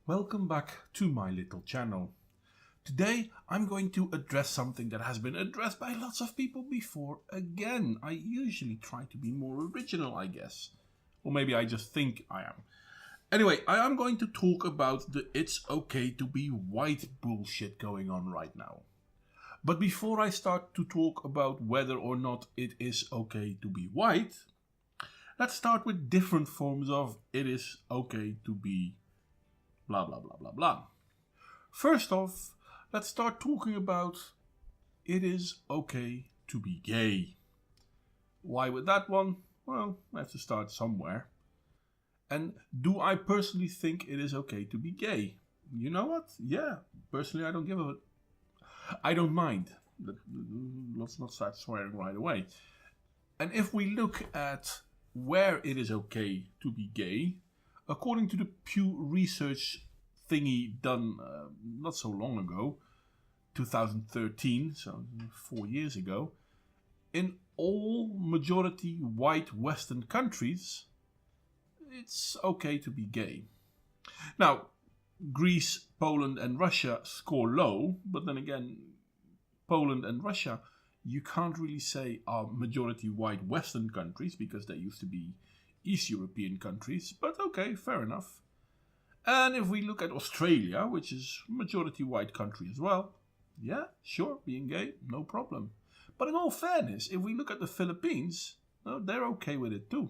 Welcome back to my little channel. Today I'm going to address something that has been addressed by lots of people before again. I usually try to be more original, I guess. Or maybe I just think I am. Anyway, I am going to talk about the "it's okay to be white" bullshit going on right now. But before I start to talk about whether or not it is okay to be white, let's start with different forms of "it is okay to be blah blah blah blah blah." First off, let's start talking about "it is okay to be gay." Why with that one? Well, I have to start somewhere. And do I personally think it is okay to be gay? You know what? Yeah, personally I don't mind. Let's not start swearing right away. And if we look at where it is okay to be gay, according to the Pew Research thingy done not so long ago, 2013, so 4 years ago, in all majority white Western countries, it's okay to be gay. Now, Greece, Poland and Russia score low, but then again, Poland and Russia, you can't really say are majority white Western countries because they used to be East European countries, but okay, fair enough. And if we look at Australia, which is majority white country as well, yeah, sure, being gay, no problem. But in all fairness, if we look at the Philippines, they're okay with it too.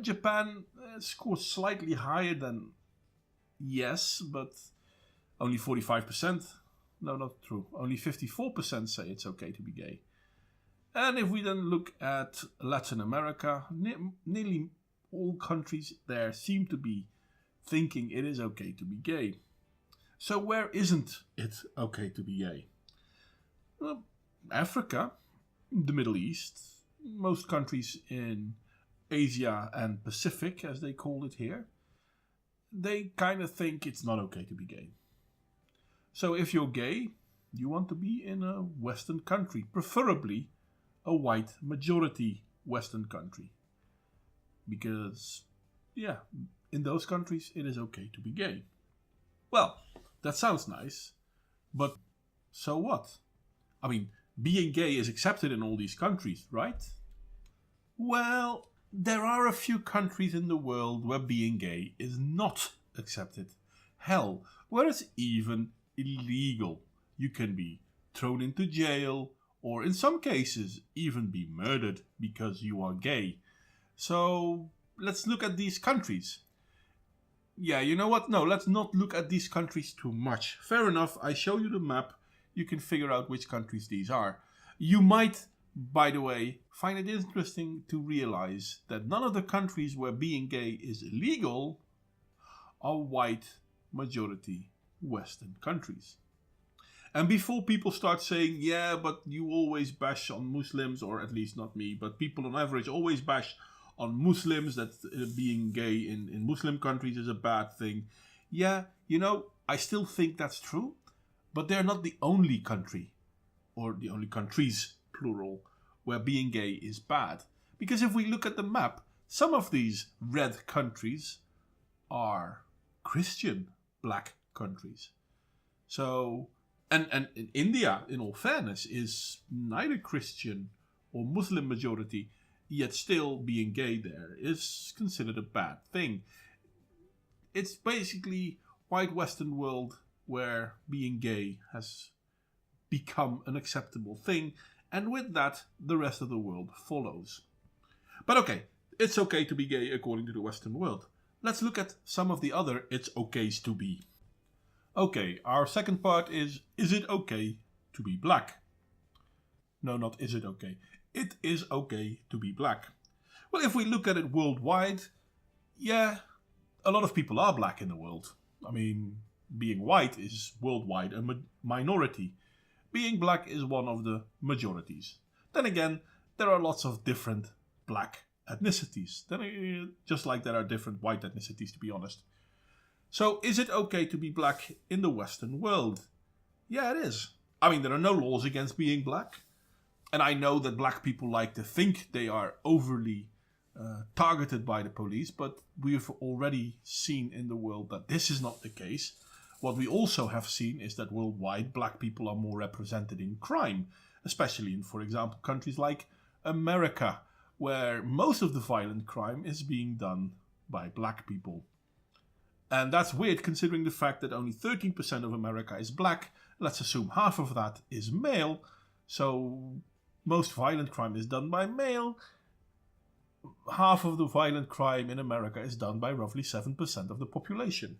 Japan scores slightly higher than yes, but only 45%. No, not true. Only 54% say it's okay to be gay. And if we then look at Latin America, nearly all countries there seem to be thinking it is okay to be gay. So where isn't it okay to be gay? Well, Africa, the Middle East, most countries in Asia and Pacific, as they call it here, they kind of think it's not okay to be gay. So if you're gay, you want to be in a Western country, preferably a white majority Western country. Because, yeah, in those countries it is okay to be gay. Well, that sounds nice, but so what? I mean, being gay is accepted in all these countries, right? Well, there are a few countries in the world where being gay is not accepted. Hell, where it's even illegal. You can be thrown into jail or in some cases even be murdered because you are gay. So let's look at these countries. Yeah, you know what? No, let's not look at these countries too much. Fair enough, I show you the map. You can figure out which countries these are. You might, by the way, find it interesting to realize that none of the countries where being gay is illegal are white majority Western countries. And before people start saying, yeah, but you always bash on Muslims, or at least not me, but people on average always bash on Muslims, that being gay in Muslim countries is a bad thing. Yeah, you know, I still think that's true, but they're not the only country, or the only countries, plural, where being gay is bad. Because if we look at the map, some of these red countries are Christian black countries. So, and in India, in all fairness, is neither Christian or Muslim majority, yet still being gay there is considered a bad thing. It's basically white Western world where being gay has become an acceptable thing, and with that the rest of the world follows. But okay, it's okay to be gay according to the Western world. Let's look at some of the other "it's okays to be." Okay, our second part is it okay to be black? No, not is it okay. It is okay to be black. Well, if we look at it worldwide, yeah, a lot of people are black in the world. I mean, being white is worldwide a minority. Being black is one of the majorities. Then again, there are lots of different black ethnicities. Just like there are different white ethnicities, to be honest. So is it okay to be black in the Western world? Yeah, it is. I mean, there are no laws against being black. And I know that black people like to think they are overly targeted by the police, but we've already seen in the world that this is not the case. What we also have seen is that worldwide black people are more represented in crime, especially in, for example, countries like America, where most of the violent crime is being done by black people. And that's weird considering the fact that only 13% of America is black. Let's assume half of that is male, so most violent crime is done by male. Half of the violent crime in America is done by roughly 7% of the population.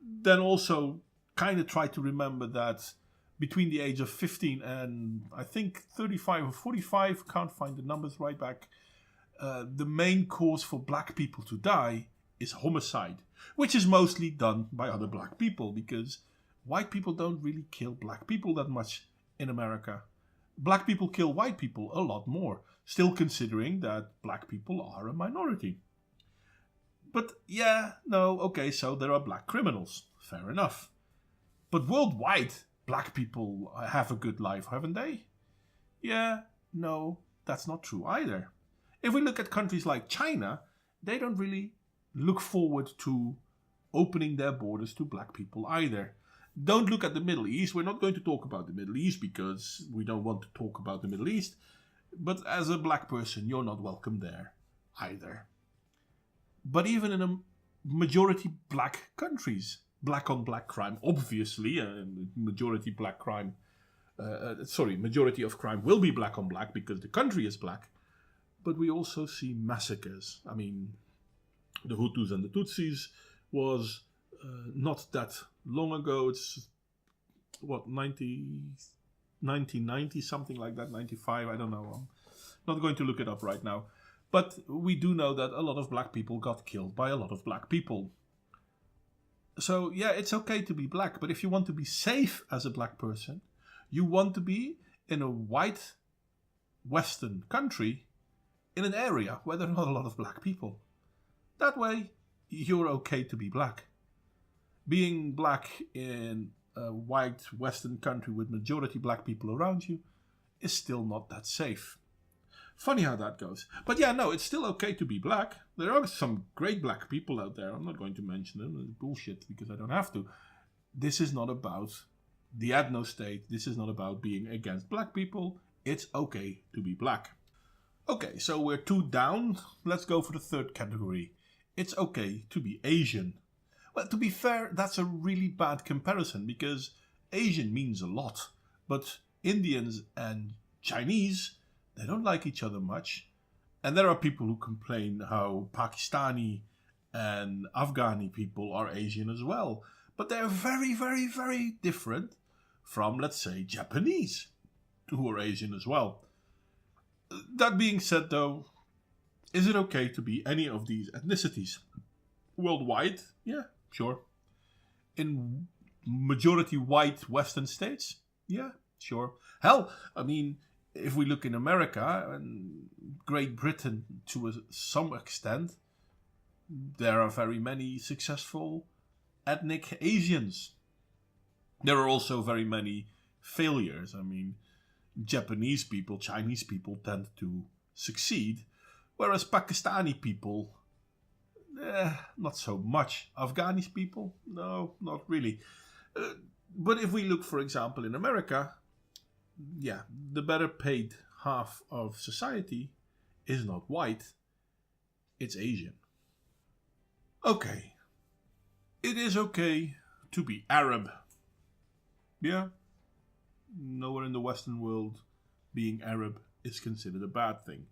Then also kind of try to remember that between the age of 15 and I think 35 or 45, can't find the numbers right back, the main cause for black people to die is homicide, which is mostly done by other black people because white people don't really kill black people that much in America. Black people kill white people a lot more, still considering that black people are a minority. But yeah, no, okay, so there are black criminals. Fair enough. But worldwide, black people have a good life, haven't they? Yeah, no, that's not true either. If we look at countries like China, they don't really look forward to opening their borders to black people either. Don't look at the Middle East. We're not going to talk about the Middle East because we don't want to talk about the Middle East. But as a black person, you're not welcome there either. But even in a majority black countries, black on black crime, obviously, majority black crime, majority of crime will be black on black because the country is black. But we also see massacres. I mean, the Hutus and the Tutsis was not that long ago. It's, 1990, something like that, 95, I don't know. I'm not going to look it up right now. But we do know that a lot of black people got killed by a lot of black people. So, yeah, it's okay to be black, but if you want to be safe as a black person, you want to be in a white Western country in an area where there are not a lot of black people. That way, you're okay to be black. Being black in a white Western country with majority black people around you is still not that safe. Funny how that goes. But yeah, no, it's still okay to be black. There are some great black people out there. I'm not going to mention them. It's bullshit because I don't have to. This is not about the ethno-state. This is not about being against black people. It's okay to be black. Okay, so we're 2 down. Let's go for the third category. It's okay to be Asian. Well, to be fair, that's a really bad comparison because Asian means a lot. But Indians and Chinese, they don't like each other much. And there are people who complain how Pakistani and Afghani people are Asian as well. But they're very, very, very different from, let's say, Japanese, who are Asian as well. That being said, though, is it okay to be any of these ethnicities? Worldwide, yeah, sure. In majority white Western states, yeah, sure. Hell, I mean, if we look in America and Great Britain to some extent, there are very many successful ethnic Asians. There are also very many failures. I mean, Japanese people, Chinese people tend to succeed, whereas Pakistani people, not so much. Afghani people, no, not really. But if we look, for example, in America, yeah, the better paid half of society is not white, it's Asian. Okay, it is okay to be Arab. Yeah, nowhere in the Western world being Arab is considered a bad thing.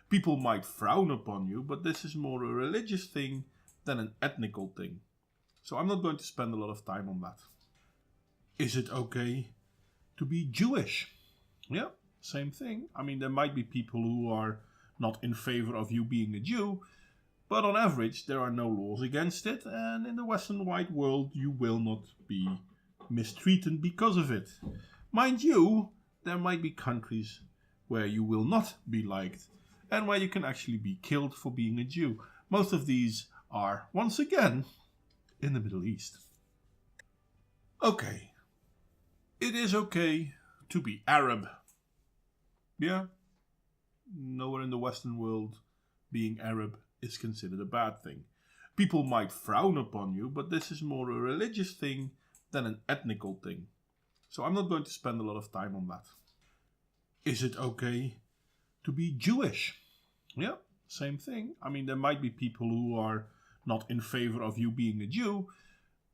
People might frown upon you, but this is more a religious thing than an ethnical thing. So I'm not going to spend a lot of time on that. Is it okay to be Jewish? Yeah, same thing. I mean, there might be people who are not in favor of you being a Jew, but on average, there are no laws against it, and in the Western white world, you will not be mistreated because of it. Mind you, there might be countries where you will not be liked, and where you can actually be killed for being a Jew. Most of these are, once again, in the Middle East. Okay, it is okay to be Arab. Yeah, nowhere in the Western world being Arab is considered a bad thing. People might frown upon you, but this is more a religious thing than an ethnical thing. So I'm not going to spend a lot of time on that. Is it okay to be Jewish? Yeah, same thing. I mean, there might be people who are not in favor of you being a Jew,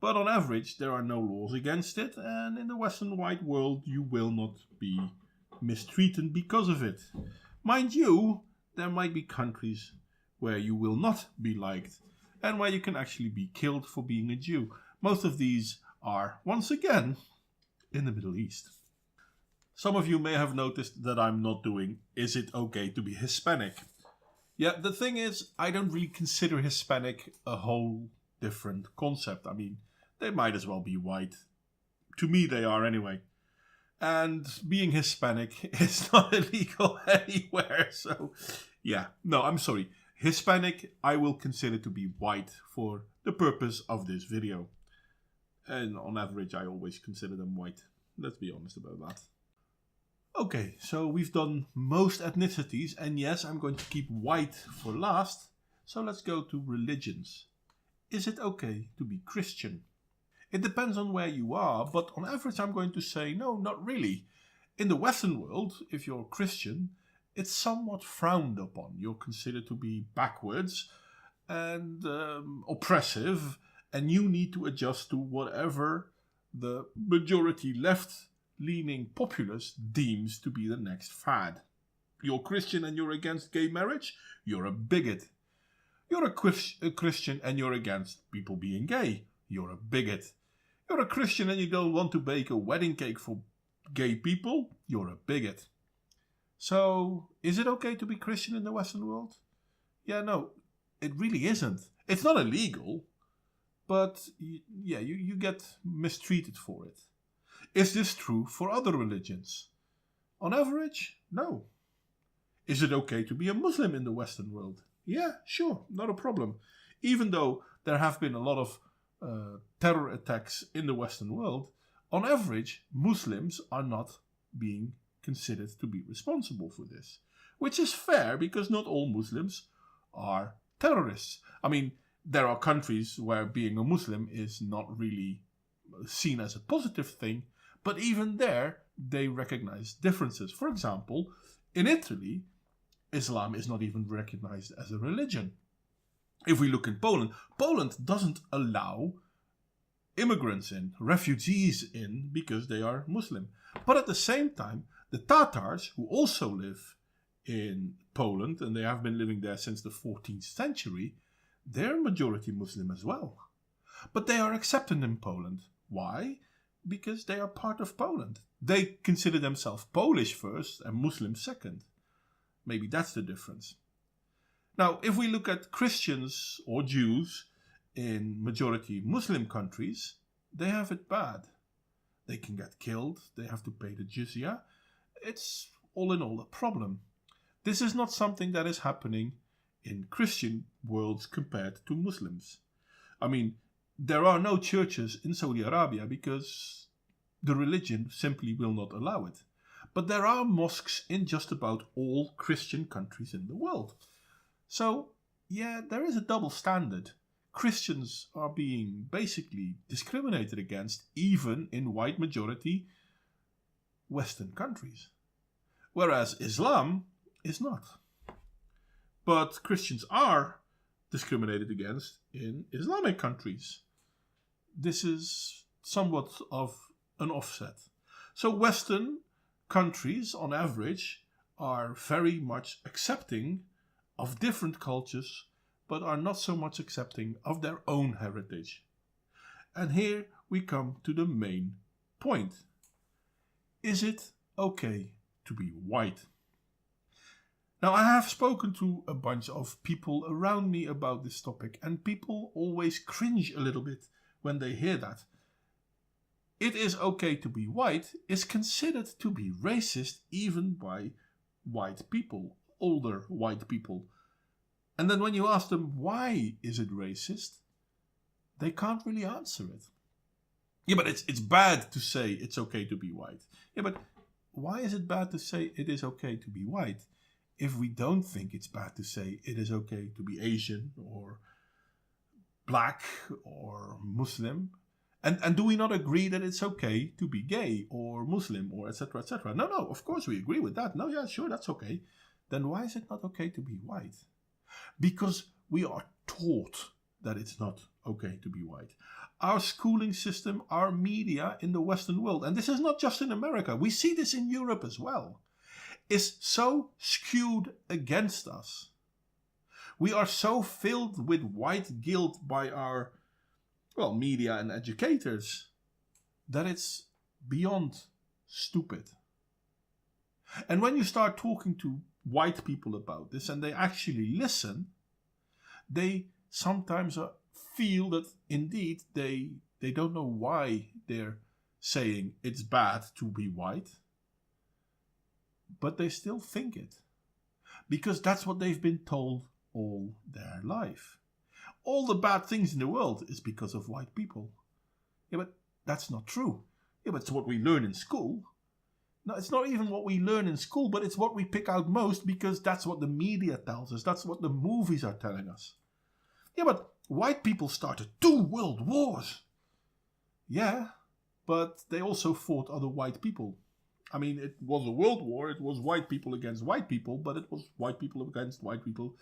but on average there are no laws against it, and in the Western wide world you will not be mistreated because of it. Mind you, there might be countries where you will not be liked, and where you can actually be killed for being a Jew. Most of these are, once again, in the Middle East. Some of you may have noticed that I'm not doing, is it okay to be Hispanic? Yeah, the thing is, I don't really consider Hispanic a whole different concept. I mean, they might as well be white. To me, they are anyway. And being Hispanic is not illegal anywhere. So, yeah, no, I'm sorry. Hispanic, I will consider to be white for the purpose of this video. And on average, I always consider them white. Let's be honest about that. Okay, so we've done most ethnicities, and yes, I'm going to keep white for last. So let's go to religions. Is it okay to be Christian? It depends on where you are, but on average I'm going to say no, not really. In the Western world, if you're Christian, it's somewhat frowned upon. You're considered to be backwards and oppressive, and you need to adjust to whatever the majority left-leaning populace deems to be the next fad. You're Christian and you're against gay marriage? You're a bigot. You're a Christian and you're against people being gay? You're a bigot. You're a Christian and you don't want to bake a wedding cake for gay people? You're a bigot. So, is it okay to be Christian in the Western world? Yeah, no, it really isn't. It's not illegal, but yeah, you get mistreated for it. Is this true for other religions? On average, no. Is it okay to be a Muslim in the Western world? Yeah, sure, not a problem. Even though there have been a lot of terror attacks in the Western world, on average, Muslims are not being considered to be responsible for this. Which is fair, because not all Muslims are terrorists. I mean, there are countries where being a Muslim is not really seen as a positive thing, but even there, they recognize differences. For example, in Italy, Islam is not even recognized as a religion. If we look in Poland, Poland doesn't allow immigrants in, refugees in, because they are Muslim. But at the same time, the Tatars, who also live in Poland, and they have been living there since the 14th century, they're majority Muslim as well. But they are accepted in Poland. Why? Because they are part of Poland. They consider themselves Polish first and Muslim second. Maybe that's the difference. Now, if we look at Christians or Jews in majority Muslim countries, they have it bad. They can get killed, they have to pay the jizya. It's all in all a problem. This is not something that is happening in Christian worlds compared to Muslims. I mean, there are no churches in Saudi Arabia because the religion simply will not allow it. But there are mosques in just about all Christian countries in the world. So, yeah, there is a double standard. Christians are being basically discriminated against even in white majority Western countries. Whereas Islam is not. But Christians are discriminated against in Islamic countries. This is somewhat of an offset. So Western countries, on average, are very much accepting of different cultures, but are not so much accepting of their own heritage. And here we come to the main point. Is it okay to be white? Now, I have spoken to a bunch of people around me about this topic, and people always cringe a little bit when they hear that. It is okay to be white is considered to be racist even by white people, older white people. And then when you ask them why is it racist, they can't really answer it. Yeah, but it's bad to say it's okay to be white. Yeah, but why is it bad to say it is okay to be white? if we don't think it's bad to say it is okay to be Asian or black or Muslim? And do we not agree that it's okay to be gay or Muslim or etc. etc.? No, of course we agree with that. No, yeah, sure, that's okay. Then why is it not okay to be white? Because we are taught that it's not okay to be white. Our schooling system, our media in the Western world, and this is not just in America, we see this in Europe as well, is so skewed against us. We are so filled with white guilt by our, media and educators, that it's beyond stupid. And when you start talking to white people about this and they actually listen, they sometimes feel that indeed they don't know why they're saying it's bad to be white, but they still think it, because that's what they've been told all their life. All the bad things in the world is because of white people. Yeah, but that's not true. Yeah, but it's what we learn in school. No, it's not even what we learn in school, but it's what we pick out most because that's what the media tells us. That's what the movies are telling us. Yeah, but white people started 2 world wars. Yeah, but they also fought other white people. I mean, it was a world war. It was white people against white people, but it was white people against white people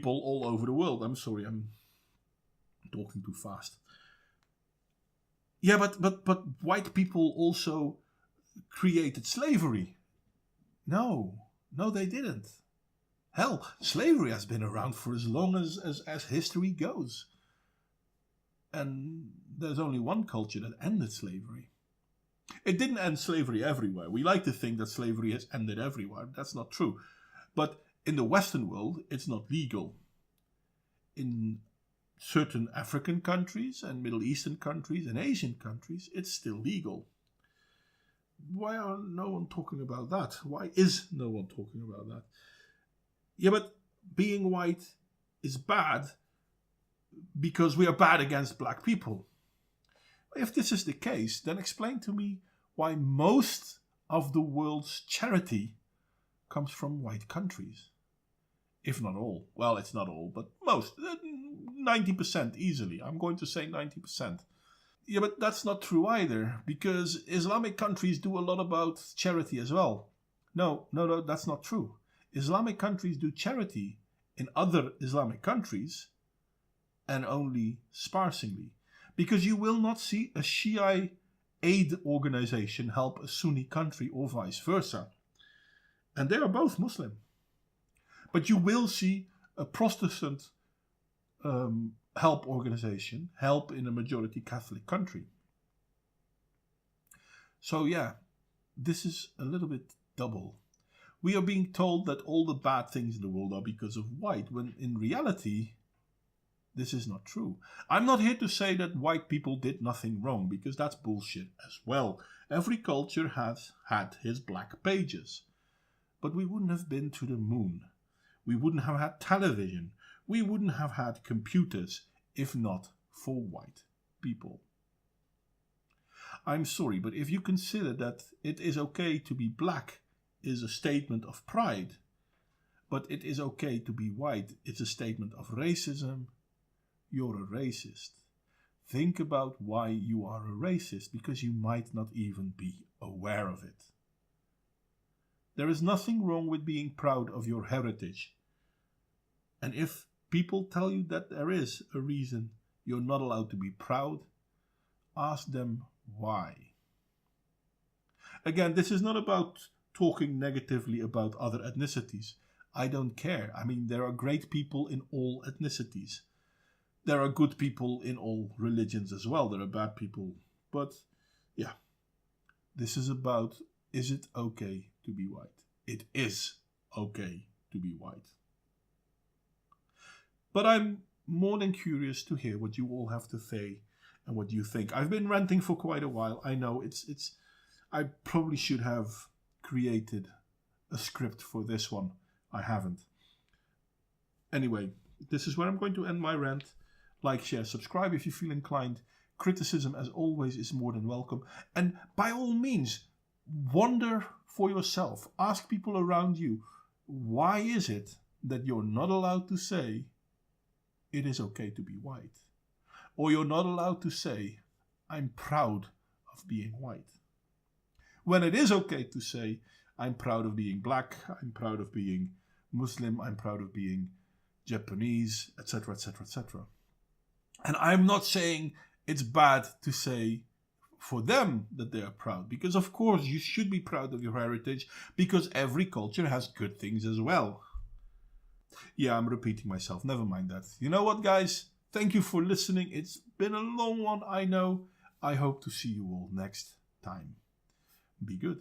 all over the world. I'm sorry, I'm talking too fast. Yeah, but white people also created slavery. No, they didn't. Hell, slavery has been around for as long as history goes. And there's only one culture that ended slavery. It didn't end slavery everywhere. We like to think that slavery has ended everywhere. That's not true. But in the Western world, it's not legal. In certain African countries and Middle Eastern countries and Asian countries, it's still legal. Why are no one talking about that? Why is no one talking about that? Yeah, but being white is bad because we are bad against black people. If this is the case, then explain to me why most of the world's charity comes from white countries. If not all. Well, it's not all, but most. 90% easily. I'm going to say 90%. Yeah, but that's not true either, because Islamic countries do a lot about charity as well. No, that's not true. Islamic countries do charity in other Islamic countries, and only sparsely. Because you will not see a Shia aid organization help a Sunni country or vice versa. And they are both Muslim. But you will see a Protestant help organization help in a majority Catholic country. So yeah, this is a little bit double. We are being told that all the bad things in the world are because of white, when in reality, this is not true. I'm not here to say that white people did nothing wrong, because that's bullshit as well. Every culture has had his black pages. But we wouldn't have been to the moon. We wouldn't have had television. We wouldn't have had computers if not for white people. I'm sorry, but if you consider that it is okay to be black is a statement of pride, but it is okay to be white, it's a statement of racism, you're a racist. Think about why you are a racist, because you might not even be aware of it. There is nothing wrong with being proud of your heritage. And if people tell you that there is a reason you're not allowed to be proud, ask them why. Again, this is not about talking negatively about other ethnicities. I don't care. I mean, there are great people in all ethnicities. There are good people in all religions as well. There are bad people. But yeah, this is about, is it okay to be white? It is okay to be white. But I'm more than curious to hear what you all have to say and what you think. I've been ranting for quite a while. I know I probably should have created a script for this one. I haven't. Anyway, this is where I'm going to end my rant. Like, share, subscribe if you feel inclined. Criticism, as always, is more than welcome. And by all means, wonder for yourself. Ask people around you, why is it that you're not allowed to say it is okay to be white? Or you're not allowed to say, I'm proud of being white. When it is okay to say, I'm proud of being black, I'm proud of being Muslim, I'm proud of being Japanese, etc., etc., etc. And I'm not saying it's bad to say for them that they are proud, because of course you should be proud of your heritage, because every culture has good things as well. Yeah, I'm repeating myself, never mind that. You know what, guys? Thank you for listening. It's been a long one, I know. I hope to see you all next time. Be good.